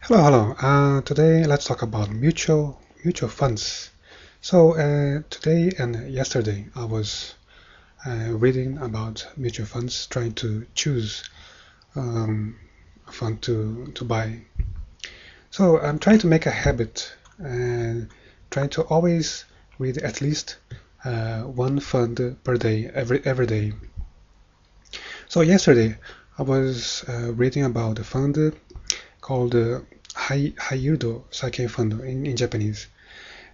Hello. Today let's talk about mutual funds. Today and yesterday I was reading about mutual funds, trying to choose a fund to buy. So I'm trying to make a habit and trying to always read at least one fund per day, every day. So yesterday I was reading about a fund called Haiyudo Sake Fund in Japanese.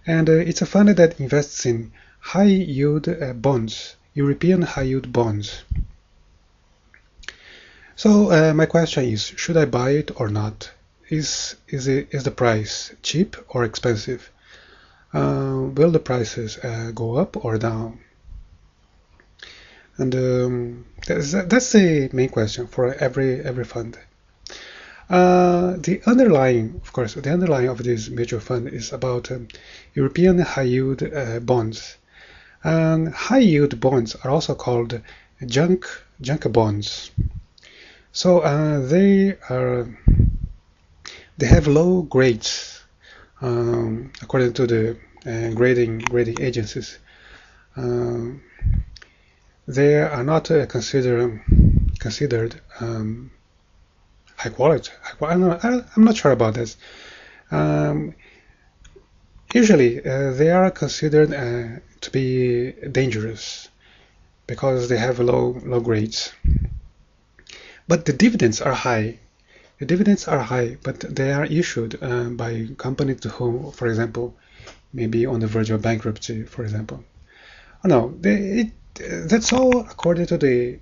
And it's a fund that invests in high yield bonds, European high yield bonds. So my question is, should I buy it or not? Is the price cheap or expensive? Will the prices go up or down? And that's the main question for every fund. The underlying of this mutual fund is about European high yield bonds. And high yield bonds are also called junk bonds. So they have low grades according to the grading agencies. They are not considered high quality. I'm not sure about this. Um, Usually, they are considered to be dangerous because they have low grades. But the dividends are high. The dividends are high, but they are issued by companies to whom, for example, maybe on the verge of bankruptcy, for example. Oh, no, that's all according to the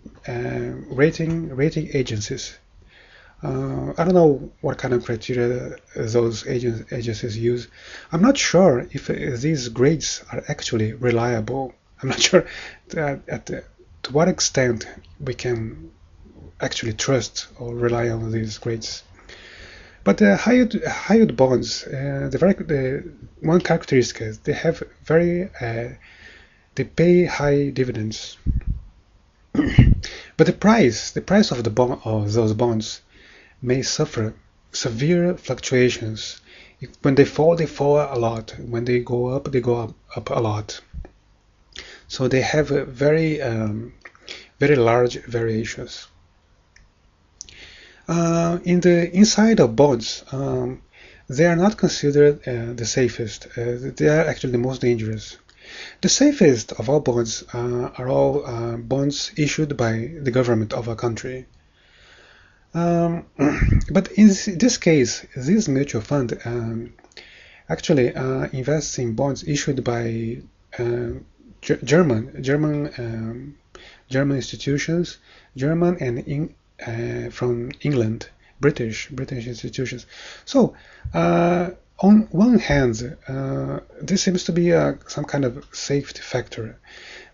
rating agencies. I don't know what kind of criteria those agencies use. I'm not sure if these grades are actually reliable. I'm not sure to what extent we can actually trust or rely on these grades. But high yield bonds, the one characteristic is they have they pay high dividends. But the price of of those bonds may suffer severe fluctuations. When they fall a lot. When they go up a lot. So they have very large variations. In the inside of bonds, they are not considered the safest. They are actually the most dangerous. The safest of all bonds are all bonds issued by the government of a country. But in this case, this mutual fund actually invests in bonds issued by German institutions, German and from England, British institutions. So on one hand, this seems to be some kind of safety factor.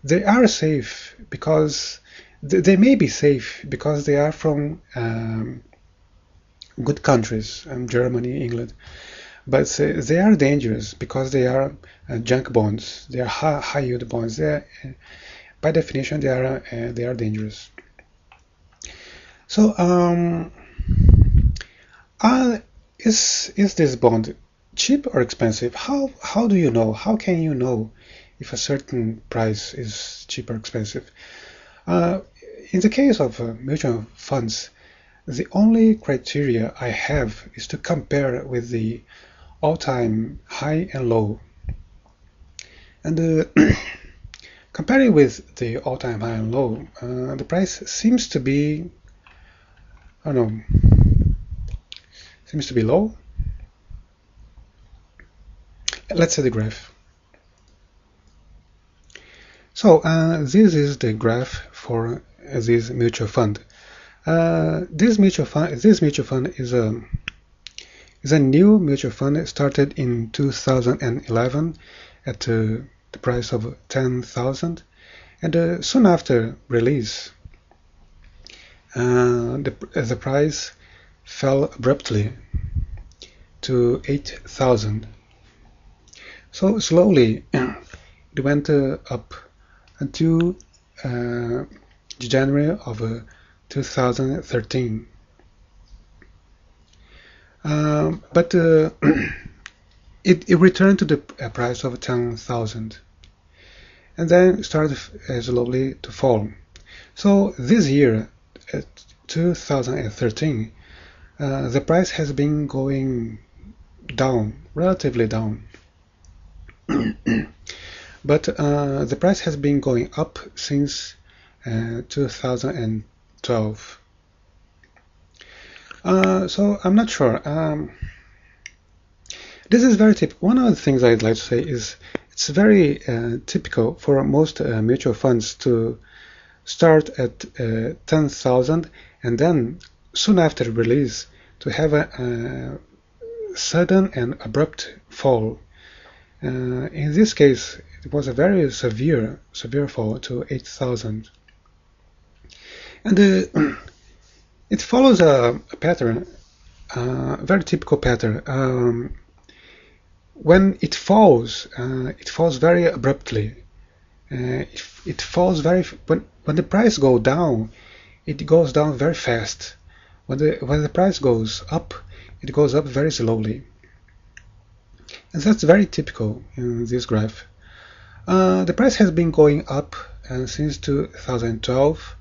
They are safe because they may be safe because they are from good countries, Germany, England, but they are dangerous because they are junk bonds. They are high yield bonds. By definition, they are dangerous. So, is this bond cheap or expensive? How do you know? How can you know if a certain price is cheap or expensive? In the case of mutual funds, the only criteria I have is to compare with the all-time high and low. And comparing with the all-time high and low, the price seems to be, I don't know, seems to be low. Let's see the graph. So this is the graph for this mutual fund. This mutual fund is a new mutual fund started in 2011 at the price of 10,000, and soon after release, the price fell abruptly to 8,000. So slowly it went up until January of 2013. but it returned to the price of 10,000 and then started slowly to fall. So this year, 2013, the price has been going down, relatively down. But the price has been going up since 2012. So I'm not sure. This is very typical. One of the things I'd like to say is it's very typical for most mutual funds to start at 10,000 and then soon after release to have a sudden and abrupt fall. In this case, it was a very severe fall to 8,000. And it follows a pattern, a very typical pattern. When it falls very abruptly. It falls very when the price goes down, it goes down very fast. When the price goes up, it goes up very slowly. And that's very typical in this graph. The price has been going up since 2012,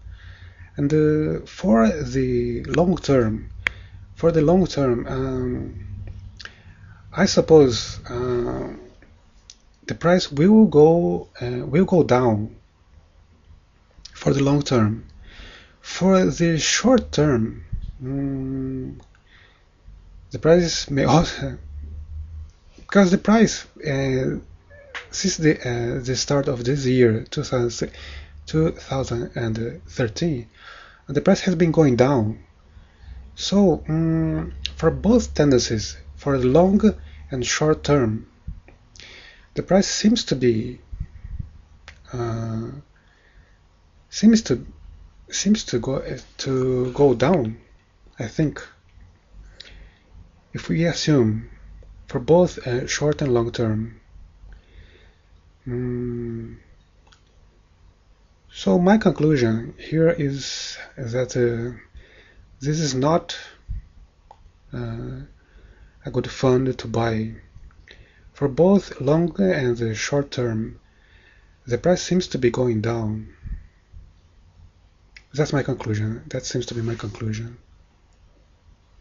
and for the long term, I suppose the price will go down for the long term. For the short term, the price may also, because the price since the start of this year, 2013, the price has been going down. So for both tendencies, for the long and short term, the price seems to be go down, I think, if we assume for both short and long term. So my conclusion here is that this is not a good fund to buy. For both long and short term, the price seems to be going down. That's my conclusion. That seems to be my conclusion.